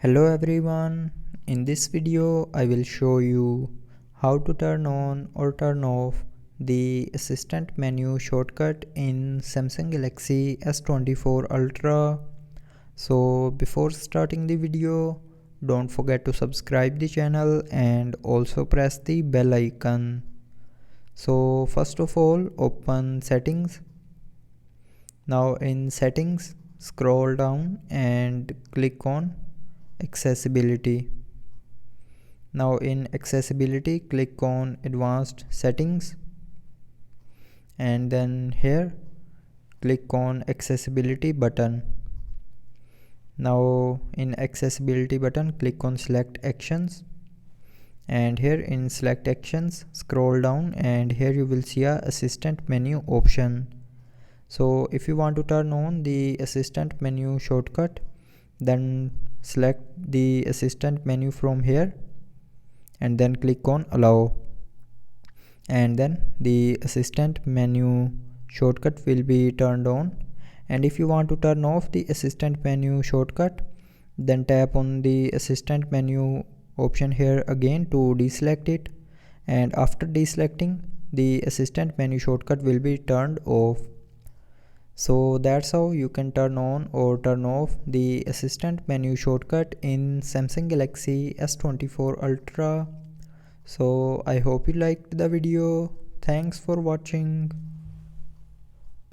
Hello everyone, in this video I will show you how to turn on or turn off the assistant menu shortcut in Samsung Galaxy S24 Ultra. So before starting the video, don't forget to subscribe the channel and also press the bell icon. So first of all, open settings. Now in settings, scroll down and click on accessibility. Now in accessibility, click on advanced settings and then here click on accessibility button. Now in accessibility button, click on select actions, and here in select actions scroll down and here you will see a assistant menu option. So if you want to turn on the assistant menu shortcut, then select the assistant menu from here and then click on allow, and then the assistant menu shortcut will be turned on. And if you want to turn off the assistant menu shortcut, then tap on the assistant menu option here again to deselect it, and after deselecting, the assistant menu shortcut will be turned off. So that's how you can turn on or turn off the assistant menu shortcut in Samsung Galaxy S24 Ultra. So I hope you liked the video. Thanks for watching.